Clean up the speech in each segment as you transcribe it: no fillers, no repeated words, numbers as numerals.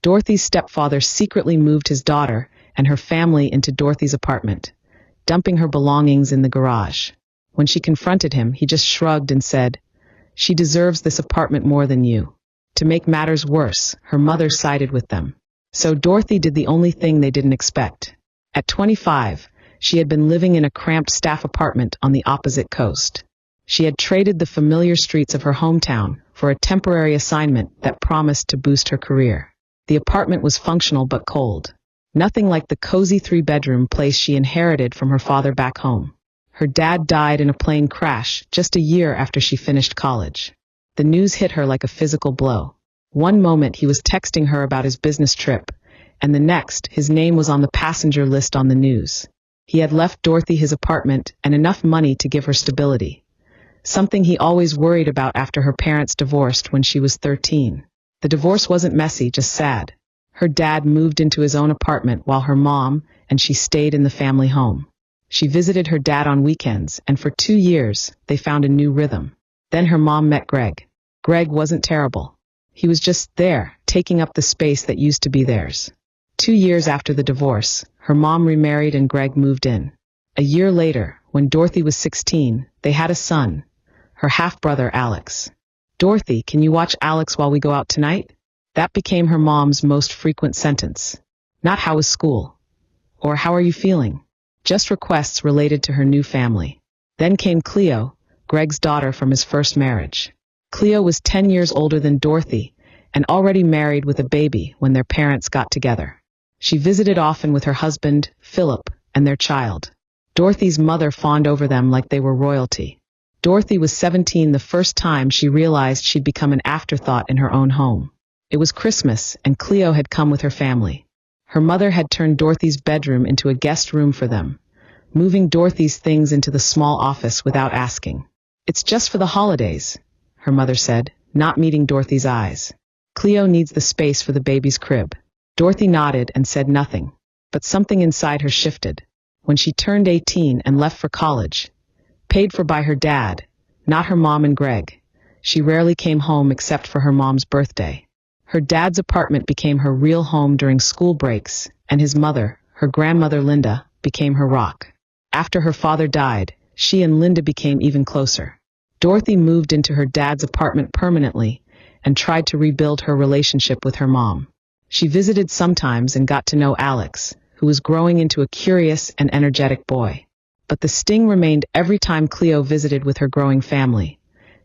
Dorothy's stepfather secretly moved his daughter and her family into Dorothy's apartment, dumping her belongings in the garage. When she confronted him, he just shrugged and said, "She deserves this apartment more than you." To make matters worse, her mother sided with them. So Dorothy did the only thing they didn't expect. At 25, she had been living in a cramped staff apartment on the opposite coast. She had traded the familiar streets of her hometown for a temporary assignment that promised to boost her career. The apartment was functional but cold. Nothing like the cozy three-bedroom place she inherited from her father back home. Her dad died in a plane crash just a year after she finished college. The news hit her like a physical blow. One moment he was texting her about his business trip, and the next his name was on the passenger list on the news. He had left Dorothy his apartment and enough money to give her stability, something he always worried about after her parents divorced when she was 13. The divorce wasn't messy, just sad. Her dad moved into his own apartment while her mom and she stayed in the family home. She visited her dad on weekends, and for 2 years, they found a new rhythm. Then her mom met Greg. Greg wasn't terrible. He was just there, taking up the space that used to be theirs. 2 years after the divorce, her mom remarried and Greg moved in. A year later, when Dorothy was 16, they had a son, her half-brother Alex. "Dorothy, can you watch Alex while we go out tonight?" That became her mom's most frequent sentence. Not "How was school?" or "How are you feeling?" Just requests related to her new family. Then came Cleo, Greg's daughter from his first marriage. Cleo was 10 years older than Dorothy and already married with a baby when their parents got together. She visited often with her husband, Philip, and their child. Dorothy's mother fawned over them like they were royalty. Dorothy was 17 the first time she realized she'd become an afterthought in her own home. It was Christmas, and Cleo had come with her family. Her mother had turned Dorothy's bedroom into a guest room for them, moving Dorothy's things into the small office without asking. "It's just for the holidays," her mother said, not meeting Dorothy's eyes. "Cleo needs the space for the baby's crib." Dorothy nodded and said nothing, but something inside her shifted. When she turned 18 and left for college, paid for by her dad, not her mom and Greg, she rarely came home except for her mom's birthday. Her dad's apartment became her real home during school breaks, and his mother, her grandmother Linda, became her rock. After her father died, she and Linda became even closer. Dorothy moved into her dad's apartment permanently and tried to rebuild her relationship with her mom. She visited sometimes and got to know Alex, who was growing into a curious and energetic boy. But the sting remained every time Cleo visited with her growing family,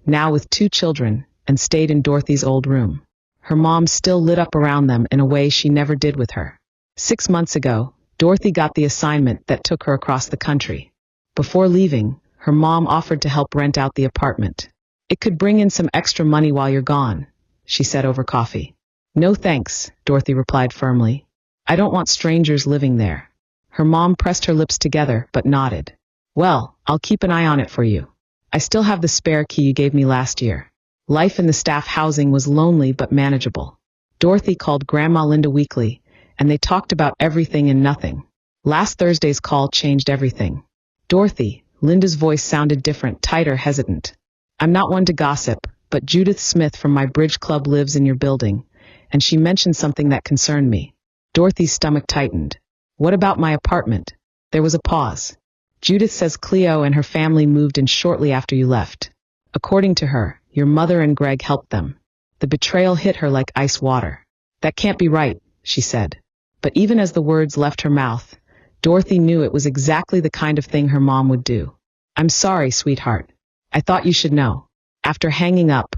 now with 2 children, and stayed in Dorothy's old room. Her mom still lit up around them in a way she never did with her. 6 months ago, Dorothy got the assignment that took her across the country. Before leaving, her mom offered to help rent out the apartment. "It could bring in some extra money while you're gone," she said over coffee. "No thanks," Dorothy replied firmly. "I don't want strangers living there." Her mom pressed her lips together but nodded. "Well, I'll keep an eye on it for you. I still have the spare key you gave me last year." Life in the staff housing was lonely but manageable. Dorothy called Grandma Linda weekly, and they talked about everything and nothing. Last Thursday's call changed everything. "Dorothy," Linda's voice sounded different, tighter, hesitant. "I'm not one to gossip, but Judith Smith from my bridge club lives in your building, and she mentioned something that concerned me." Dorothy's stomach tightened. "What about my apartment?" There was a pause. "Judith says Cleo and her family moved in shortly after you left. According to her, your mother and Greg helped them." The betrayal hit her like ice water. "That can't be right," she said. But even as the words left her mouth, Dorothy knew it was exactly the kind of thing her mom would do. "I'm sorry, sweetheart. I thought you should know." After hanging up,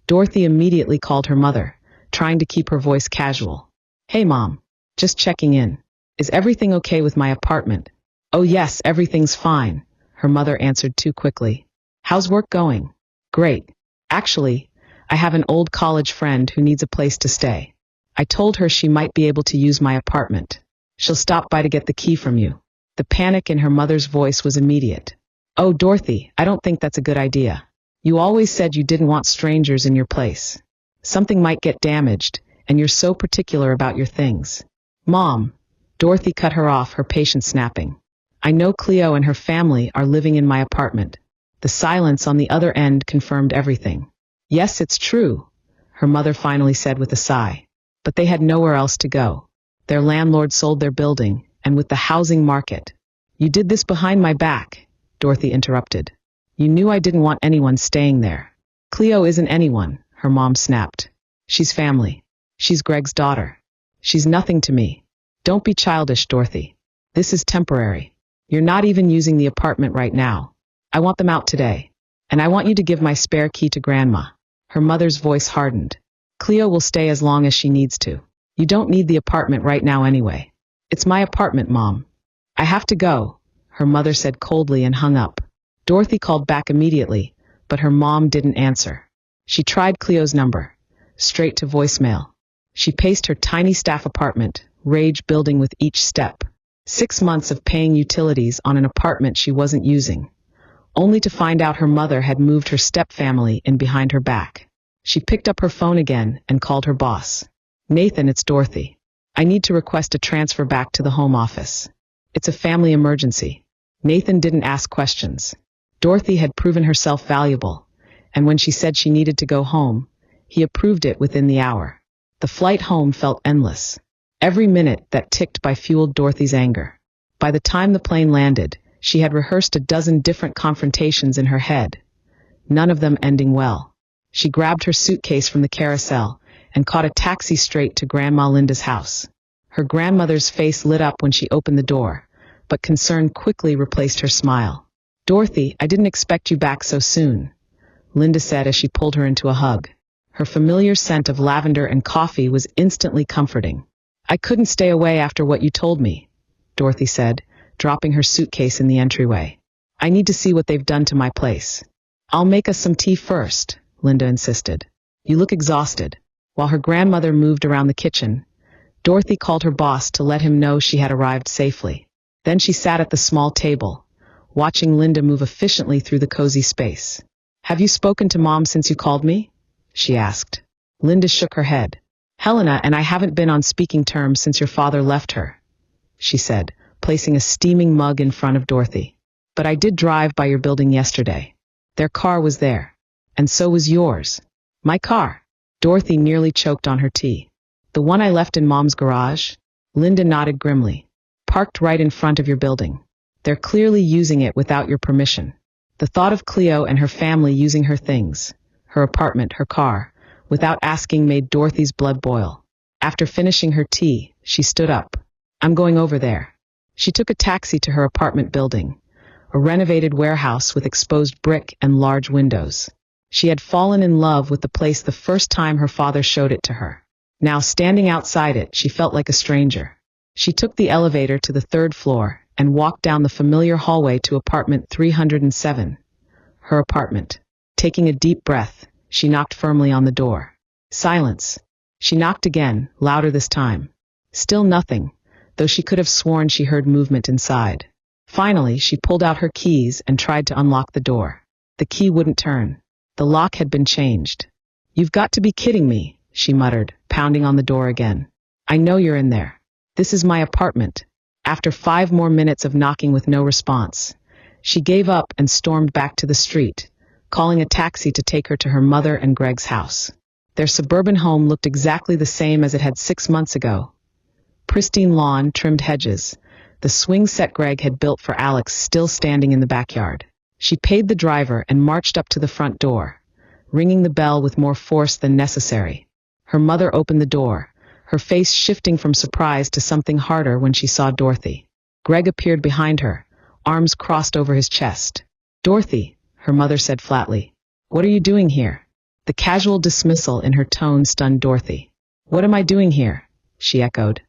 Dorothy immediately called her mother, trying to keep her voice casual. "Hey, Mom. Just checking in. Is everything okay with my apartment?" "Oh yes, everything's fine," her mother answered too quickly. "How's work going?" "Great. Actually, I have an old college friend who needs a place to stay. I told her she might be able to use my apartment. She'll stop by to get the key from you." The panic in her mother's voice was immediate. "Oh, Dorothy, I don't think that's a good idea. You always said you didn't want strangers in your place. Something might get damaged, and you're so particular about your things." "Mom," Dorothy cut her off, her patience snapping. "I know Cleo and her family are living in my apartment." The silence on the other end confirmed everything. "Yes, it's true," her mother finally said with a sigh. but they had nowhere else to go. Their landlord sold their building, and with the housing market. You did this behind my back, Dorothy interrupted. You knew I didn't want anyone staying there. Cleo isn't anyone, her mom snapped. She's family. She's Greg's daughter. She's nothing to me. Don't be childish, Dorothy. This is temporary. You're not even using the apartment right now. I want them out today. And I want you to give my spare key to Grandma. Her mother's voice hardened. Cleo will stay as long as she needs to. You don't need the apartment right now anyway. It's my apartment, Mom. I have to go, her mother said coldly and hung up. Dorothy called back immediately, but her mom didn't answer. She tried Cleo's number, straight to voicemail. She paced her tiny staff apartment, rage building with each step. 6 months of paying utilities on an apartment she wasn't using, only to find out her mother had moved her stepfamily in behind her back. She picked up her phone again and called her boss. Nathan, it's Dorothy. I need to request a transfer back to the home office. It's a family emergency. Nathan didn't ask questions. Dorothy had proven herself valuable, and when she said she needed to go home, he approved it within the hour. The flight home felt endless. Every minute that ticked by fueled Dorothy's anger. By the time the plane landed, she had rehearsed a dozen different confrontations in her head, none of them ending well. She grabbed her suitcase from the carousel and caught a taxi straight to Grandma Linda's house. Her grandmother's face lit up when she opened the door, but concern quickly replaced her smile. Dorothy, I didn't expect you back so soon, Linda said as she pulled her into a hug. Her familiar scent of lavender and coffee was instantly comforting. I couldn't stay away after what you told me, Dorothy said, dropping her suitcase in the entryway. I need to see what they've done to my place. I'll make us some tea first, Linda insisted. You look exhausted. While her grandmother moved around the kitchen, Dorothy called her boss to let him know she had arrived safely. Then she sat at the small table, watching Linda move efficiently through the cozy space. Have you spoken to Mom since you called me? She asked. Linda shook her head. Helena and I haven't been on speaking terms since your father left her, she said, placing a steaming mug in front of Dorothy. But I did drive by your building yesterday. Their car was there. And so was yours. My car. Dorothy nearly choked on her tea. The one I left in Mom's garage? Linda nodded grimly. Parked right in front of your building. They're clearly using it without your permission. The thought of Cleo and her family using her things, her apartment, her car, without asking made Dorothy's blood boil. After finishing her tea, she stood up. I'm going over there. She took a taxi to her apartment building, a renovated warehouse with exposed brick and large windows. She had fallen in love with the place the first time her father showed it to her. Now standing outside it, she felt like a stranger. She took the elevator to the 3rd floor and walked down the familiar hallway to apartment 307, her apartment. Taking a deep breath, she knocked firmly on the door. Silence. She knocked again, louder this time. Still nothing, though she could have sworn she heard movement inside. Finally, she pulled out her keys and tried to unlock the door. The key wouldn't turn. The lock had been changed. You've got to be kidding me, she muttered, pounding on the door again. I know you're in there. This is my apartment. After 5 more minutes of knocking with no response, she gave up and stormed back to the street, calling a taxi to take her to her mother and Greg's house. Their suburban home looked exactly the same as it had 6 months ago. Pristine lawn, trimmed hedges, the swing set Greg had built for Alex still standing in the backyard. She paid the driver and marched up to the front door, ringing the bell with more force than necessary. Her mother opened the door, her face shifting from surprise to something harder when she saw Dorothy. Greg appeared behind her, arms crossed over his chest. Dorothy, her mother said flatly. What are you doing here? The casual dismissal in her tone stunned Dorothy. What am I doing here? She echoed.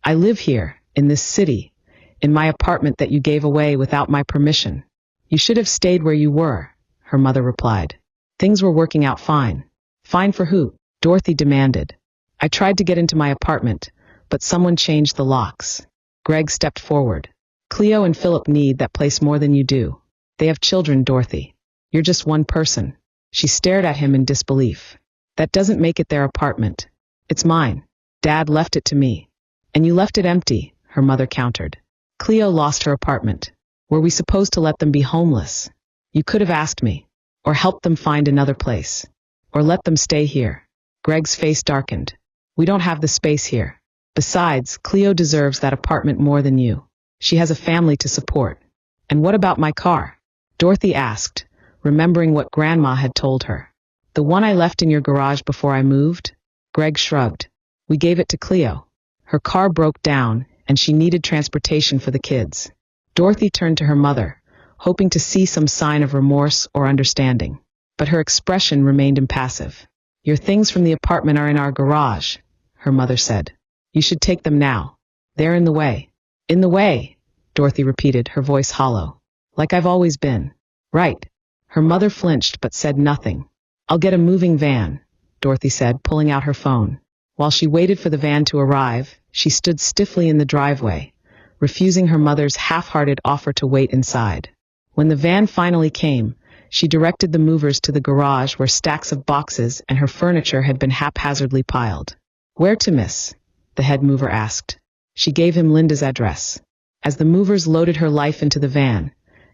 I live here, in this city, in my apartment that you gave away without my permission. You should have stayed where you were, her mother replied. Things were working out fine. Fine for who? Dorothy demanded. I tried to get into my apartment, but someone changed the locks. Greg stepped forward. Cleo and Philip need that place more than you do. They have children, Dorothy. You're just one person. She stared at him in disbelief. That doesn't make it their apartment. It's mine. Dad left it to me. And you left it empty, her mother countered. Cleo lost her apartment. Were we supposed to let them be homeless? You could have asked me. Or helped them find another place. Or let them stay here. Greg's face darkened. We don't have the space here. Besides, Cleo deserves that apartment more than you. She has a family to support. And what about my car? Dorothy asked, remembering what Grandma had told her. The one I left in your garage before I moved? Greg shrugged. We gave it to Cleo. Her car broke down, and she needed transportation for the kids. Dorothy turned to her mother, hoping to see some sign of remorse or understanding. But her expression remained impassive. Your things from the apartment are in our garage, her mother said. You should take them now. They're in the way. In the way, Dorothy repeated, her voice hollow. Like I've always been. Right. Her mother flinched but said nothing. I'll get a moving van, Dorothy said, pulling out her phone. While she waited for the van to arrive, she stood stiffly in the driveway, refusing her mother's half-hearted offer to wait inside. When the van finally came, she directed the movers to the garage where stacks of boxes and her furniture had been haphazardly piled. Where to, miss? The head mover asked. She gave him Linda's address. As the movers loaded her life into the van,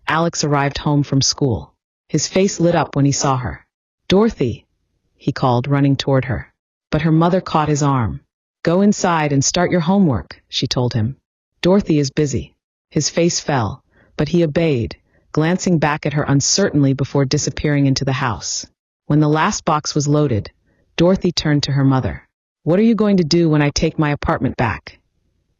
Alex arrived home from school. His face lit up when he saw her. Dorothy, he called, running toward her. But her mother caught his arm. Go inside and start your homework, she told him. Dorothy is busy. His face fell, but he obeyed, glancing back at her uncertainly before disappearing into the house. When the last box was loaded, Dorothy turned to her mother. What are you going to do when I take my apartment back?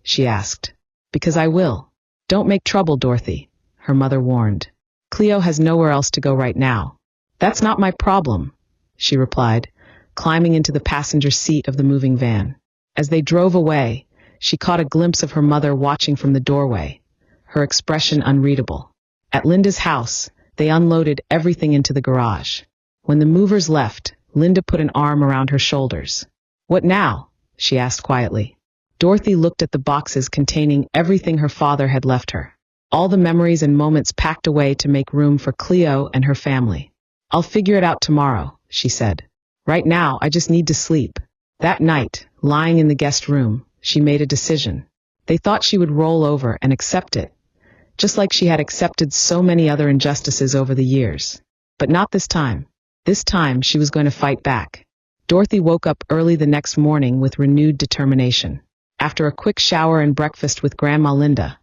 She asked. Because I will. Don't make trouble, Dorothy, her mother warned. Cleo has nowhere else to go right now. That's not my problem, she replied, climbing into the passenger seat of the moving van. As they drove away, she caught a glimpse of her mother watching from the doorway, her expression unreadable. At Linda's house, they unloaded everything into the garage. When the movers left, Linda put an arm around her shoulders. What now? She asked quietly. Dorothy looked at the boxes containing everything her father had left her. All the memories and moments packed away to make room for Cleo and her family. I'll figure it out tomorrow, she said. Right now, I just need to sleep. That night, lying in the guest room, she made a decision. They thought she would roll over and accept it, just like she had accepted so many other injustices over the years. But not this time. This time, she was going to fight back. Dorothy woke up early the next morning with renewed determination. After a quick shower and breakfast with Grandma Linda,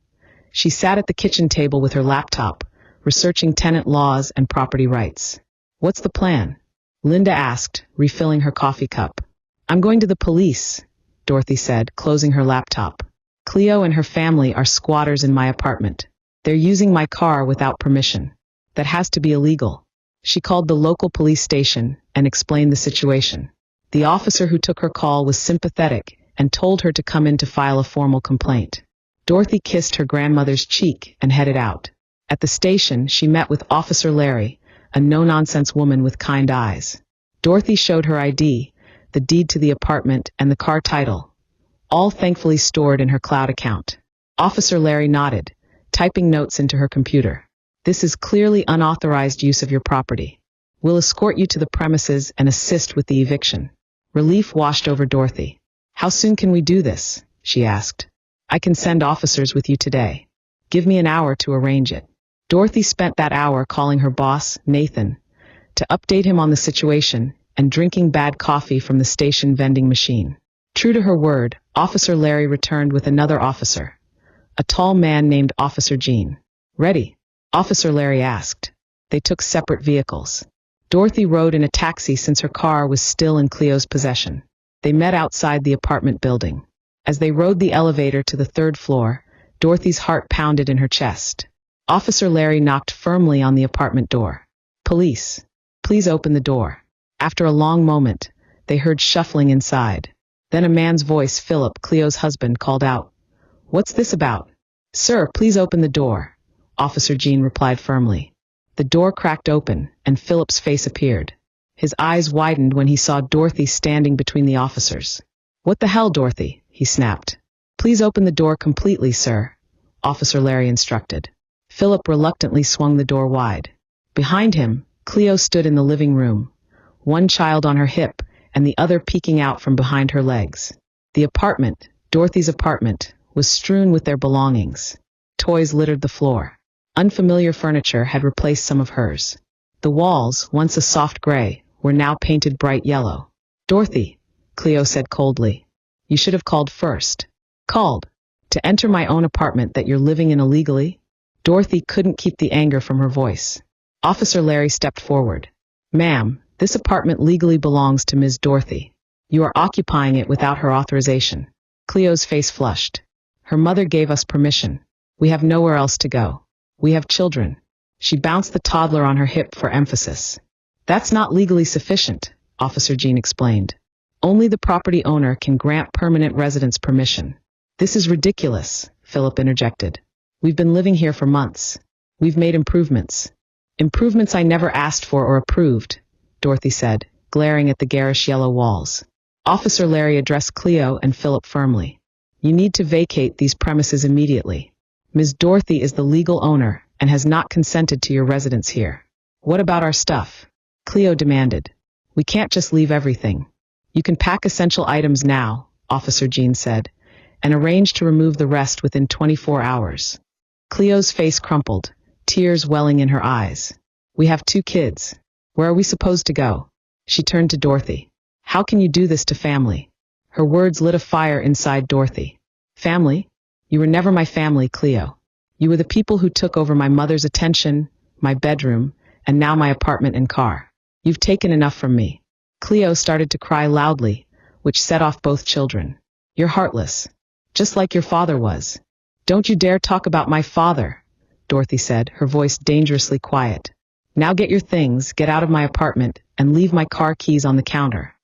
she sat at the kitchen table with her laptop, researching tenant laws and property rights. What's the plan? Linda asked, refilling her coffee cup. I'm going to the police, Dorothy said, closing her laptop. Cleo and her family are squatters in my apartment. They're using my car without permission. That has to be illegal. She called the local police station and explained the situation. The officer who took her call was sympathetic and told her to come in to file a formal complaint. Dorothy kissed her grandmother's cheek and headed out. At the station, she met with Officer Larry, a no-nonsense woman with kind eyes. Dorothy showed her ID, the deed to the apartment, and the car title, all thankfully stored in her cloud account. Officer Larry nodded, typing notes into her computer. This is clearly unauthorized use of your property. We'll escort you to the premises and assist with the eviction. Relief washed over Dorothy. How soon can we do this? She asked. I can send officers with you today. Give me an hour to arrange it. Dorothy spent that hour calling her boss, Nathan, to update him on the situation and drinking bad coffee from the station vending machine. True to her word, Officer Larry returned with another officer, a tall man named Officer Jean. Ready? Officer Larry asked. They took separate vehicles. Dorothy rode in a taxi since her car was still in Cleo's possession. They met outside the apartment building. As they rode the elevator to the third floor, Dorothy's heart pounded in her chest. Officer Larry knocked firmly on the apartment door. Police, please open the door. After a long moment, they heard shuffling inside. Then a man's voice, Philip, Cleo's husband, called out. What's this about? Sir, please open the door, Officer Jean replied firmly. The door cracked open, and Philip's face appeared. His eyes widened when he saw Dorothy standing between the officers. What the hell, Dorothy? He snapped. Please open the door completely, sir, Officer Larry instructed. Philip reluctantly swung the door wide. Behind him, Cleo stood in the living room, one child on her hip and the other peeking out from behind her legs. The apartment, Dorothy's apartment, was strewn with their belongings. Toys littered the floor. Unfamiliar furniture had replaced some of hers. The walls, once a soft gray, were now painted bright yellow. Dorothy, Cleo said coldly. You should have called first. Called. To enter my own apartment that you're living in illegally? Dorothy couldn't keep the anger from her voice. Officer Larry stepped forward. Ma'am, this apartment legally belongs to Ms. Dorothy. You are occupying it without her authorization. Cleo's face flushed. Her mother gave us permission. We have nowhere else to go. We have children. She bounced the toddler on her hip for emphasis. That's not legally sufficient, Officer Jean explained. Only the property owner can grant permanent residence permission. This is ridiculous, Philip interjected. We've been living here for months. We've made improvements. Improvements I never asked for or approved, Dorothy said, glaring at the garish yellow walls. Officer Larry addressed Cleo and Philip firmly. You need to vacate these premises immediately. Ms. Dorothy is the legal owner and has not consented to your residence here. What about our stuff? Cleo demanded. We can't just leave everything. You can pack essential items now, Officer Jean said, and arrange to remove the rest within 24 hours. Cleo's face crumpled, tears welling in her eyes. We have 2 kids. Where are we supposed to go? She turned to Dorothy. How can you do this to family? Her words lit a fire inside Dorothy. Family? You were never my family, Cleo. You were the people who took over my mother's attention, my bedroom, and now my apartment and car. You've taken enough from me. Cleo started to cry loudly, which set off both children. You're heartless. Just like your father was. Don't you dare talk about my father, Dorothy said, her voice dangerously quiet. Now get your things, get out of my apartment, and leave my car keys on the counter.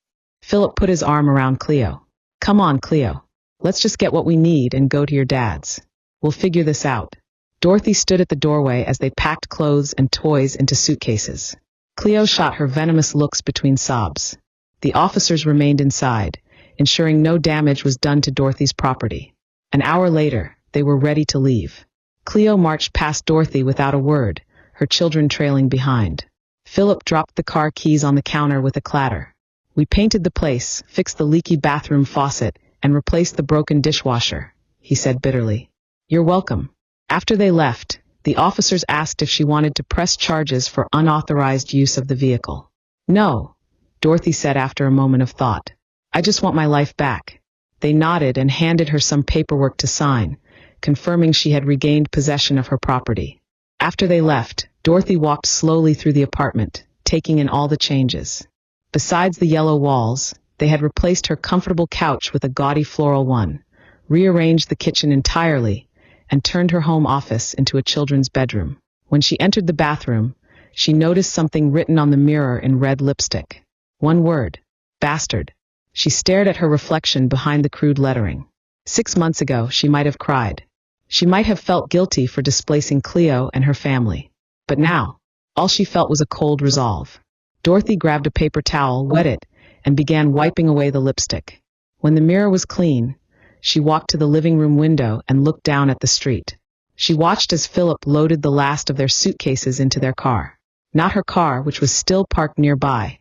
Philip put his arm around Cleo. Come on, Cleo. Let's just get what we need and go to your dad's. We'll figure this out. Dorothy stood at the doorway as they packed clothes and toys into suitcases. Cleo shot her venomous looks between sobs. The officers remained inside, ensuring no damage was done to Dorothy's property. An hour later, they were ready to leave. Cleo marched past Dorothy without a word, her children trailing behind. Philip dropped the car keys on the counter with a clatter. We painted the place, fixed the leaky bathroom faucet, and replaced the broken dishwasher, he said bitterly. You're welcome. After they left, the officers asked if she wanted to press charges for unauthorized use of the vehicle. No, Dorothy said after a moment of thought. I just want my life back. They nodded and handed her some paperwork to sign, confirming she had regained possession of her property. After they left, Dorothy walked slowly through the apartment, taking in all the changes. Besides the yellow walls, they had replaced her comfortable couch with a gaudy floral one, rearranged the kitchen entirely, and turned her home office into a children's bedroom. When she entered the bathroom, she noticed something written on the mirror in red lipstick. One word. Bastard. She stared at her reflection behind the crude lettering. 6 months ago, she might have cried. She might have felt guilty for displacing Cleo and her family. But now, all she felt was a cold resolve. Dorothy grabbed a paper towel, wet it, and began wiping away the lipstick. When the mirror was clean, she walked to the living room window and looked down at the street. She watched as Philip loaded the last of their suitcases into their car. Not her car, which was still parked nearby,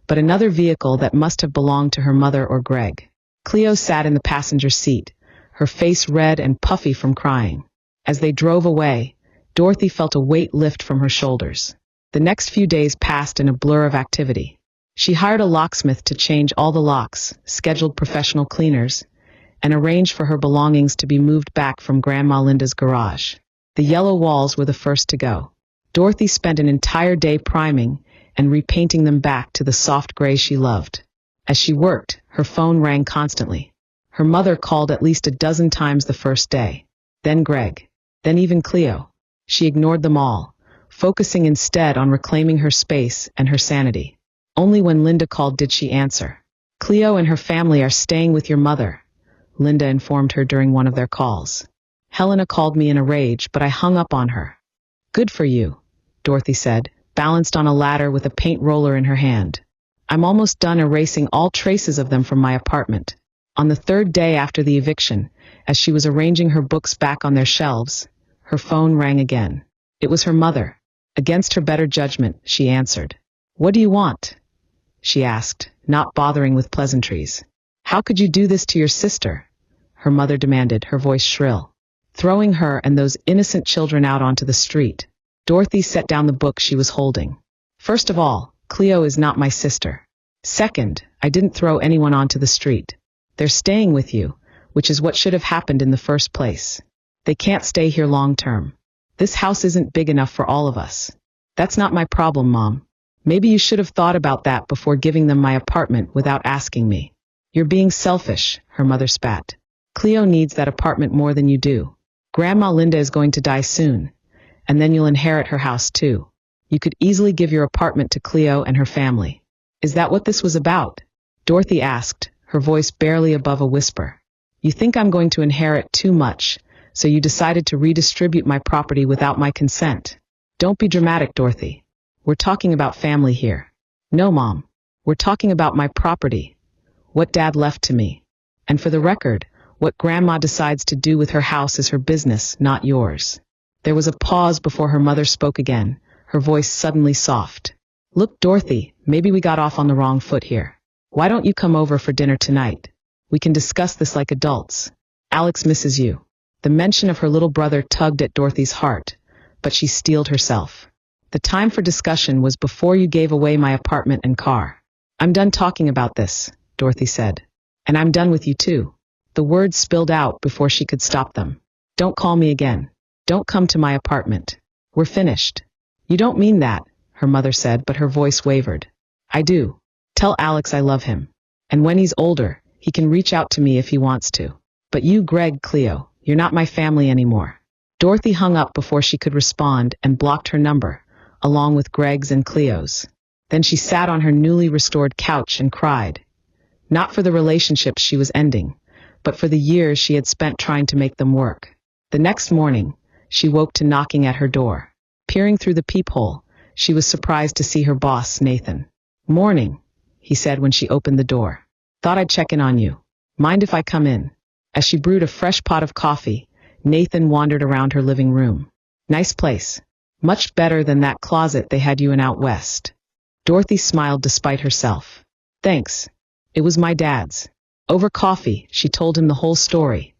but another vehicle that must have belonged to her mother or Greg. Cleo sat in the passenger seat, her face red and puffy from crying. As they drove away, Dorothy felt a weight lift from her shoulders. The next few days passed in a blur of activity. She hired a locksmith to change all the locks, scheduled professional cleaners, and arranged for her belongings to be moved back from Grandma Linda's garage. The yellow walls were the first to go. Dorothy spent an entire day priming and repainting them back to the soft gray she loved. As she worked, her phone rang constantly. Her mother called at least a dozen times the first day. Then Greg. Then even Cleo. She ignored them all, focusing instead on reclaiming her space and her sanity. Only when Linda called did she answer. Cleo and her family are staying with your mother, Linda informed her during one of their calls. Helena called me in a rage, but I hung up on her. Good for you, Dorothy said, balanced on a ladder with a paint roller in her hand. I'm almost done erasing all traces of them from my apartment. On the 3rd day after the eviction, as she was arranging her books back on their shelves, her phone rang again. It was her mother. Against her better judgment, she answered. What do you want? She asked, not bothering with pleasantries. How could you do this to your sister? Her mother demanded, her voice shrill. Throwing her and those innocent children out onto the street. Dorothy set down the book she was holding. First of all, Cleo is not my sister. Second, I didn't throw anyone onto the street. They're staying with you, which is what should have happened in the first place. They can't stay here long term. This house isn't big enough for all of us. That's not my problem, Mom. Maybe you should have thought about that before giving them my apartment without asking me. You're being selfish, her mother spat. Cleo needs that apartment more than you do. Grandma Linda is going to die soon, and then you'll inherit her house too. You could easily give your apartment to Cleo and her family. Is that what this was about? Dorothy asked, her voice barely above a whisper. You think I'm going to inherit too much, so you decided to redistribute my property without my consent. Don't be dramatic, Dorothy. We're talking about family here. No, Mom. We're talking about my property. What Dad left to me. And for the record, what Grandma decides to do with her house is her business, not yours. There was a pause before her mother spoke again, her voice suddenly soft. Look, Dorothy, maybe we got off on the wrong foot here. Why don't you come over for dinner tonight? We can discuss this like adults. Alex misses you. The mention of her little brother tugged at Dorothy's heart, but she steeled herself. The time for discussion was before you gave away my apartment and car. I'm done talking about this, Dorothy said. And I'm done with you too. The words spilled out before she could stop them. Don't call me again. Don't come to my apartment. We're finished. You don't mean that, her mother said, but her voice wavered. I do. Tell Alex I love him. And when he's older, he can reach out to me if he wants to. But you, Greg, Cleo, you're not my family anymore. Dorothy hung up before she could respond and blocked her number, along with Greg's and Cleo's. Then she sat on her newly restored couch and cried. Not for the relationships she was ending, but for the years she had spent trying to make them work. The next morning, she woke to knocking at her door. Peering through the peephole, she was surprised to see her boss, Nathan. Morning, he said when she opened the door. Thought I'd check in on you. Mind if I come in? As she brewed a fresh pot of coffee, Nathan wandered around her living room. Nice place. Much better than that closet they had you in out west. Dorothy smiled despite herself. Thanks. It was my dad's. Over coffee, she told him the whole story.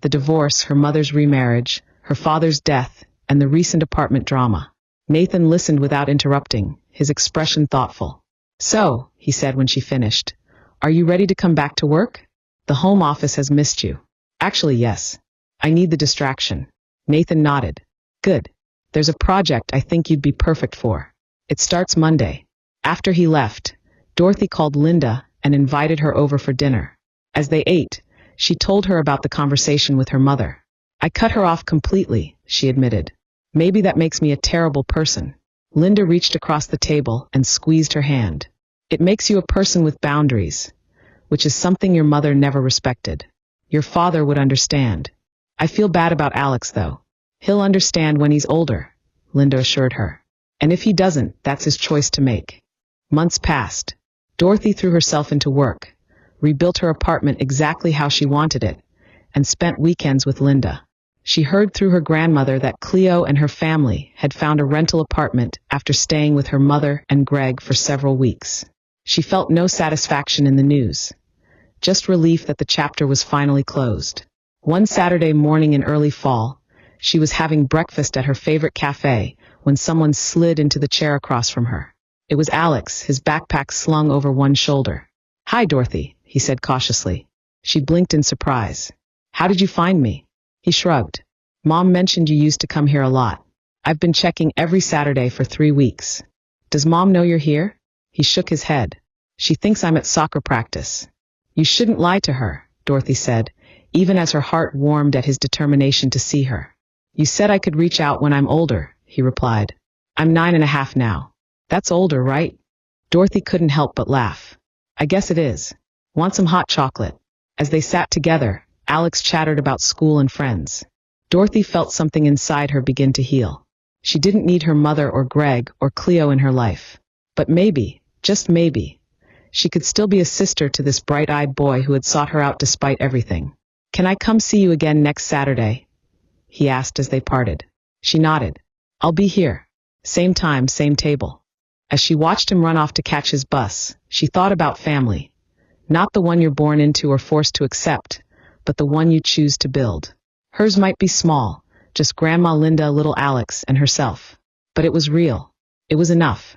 The divorce, her mother's remarriage, her father's death, and the recent apartment drama. Nathan listened without interrupting, his expression thoughtful. So, he said when she finished, are you ready to come back to work? The home office has missed you. Actually, yes. I need the distraction. Nathan nodded. Good. There's a project I think you'd be perfect for. It starts Monday. After he left, Dorothy called Linda and invited her over for dinner. As they ate, she told her about the conversation with her mother. I cut her off completely, she admitted. Maybe that makes me a terrible person. Linda reached across the table and squeezed her hand. It makes you a person with boundaries, which is something your mother never respected. Your father would understand. I feel bad about Alex, though. He'll understand when he's older, Linda assured her. And if he doesn't, that's his choice to make. Months passed. Dorothy threw herself into work, rebuilt her apartment exactly how she wanted it, and spent weekends with Linda. She heard through her grandmother that Cleo and her family had found a rental apartment after staying with her mother and Greg for several weeks. She felt no satisfaction in the news, just relief that the chapter was finally closed. One Saturday morning in early fall, she was having breakfast at her favorite cafe when someone slid into the chair across from her. It was Alex, his backpack slung over one shoulder. Hi, Dorothy, he said cautiously. She blinked in surprise. How did you find me? He shrugged. Mom mentioned you used to come here a lot. I've been checking every Saturday for 3 weeks. Does Mom know you're here? He shook his head. She thinks I'm at soccer practice. You shouldn't lie to her, Dorothy said, even as her heart warmed at his determination to see her. You said I could reach out when I'm older, he replied. I'm 9.5 now. That's older, right? Dorothy couldn't help but laugh. I guess it is. Want some hot chocolate? As they sat together, Alex chattered about school and friends. Dorothy felt something inside her begin to heal. She didn't need her mother or Greg or Cleo in her life. But maybe, just maybe, she could still be a sister to this bright-eyed boy who had sought her out despite everything. Can I come see you again next Saturday? He asked as they parted. She nodded. I'll be here. Same time, same table. As she watched him run off to catch his bus, she thought about family. Not the one you're born into or forced to accept, but the one you choose to build. Hers might be small, just Grandma Linda, little Alex, and herself. But it was real. It was enough.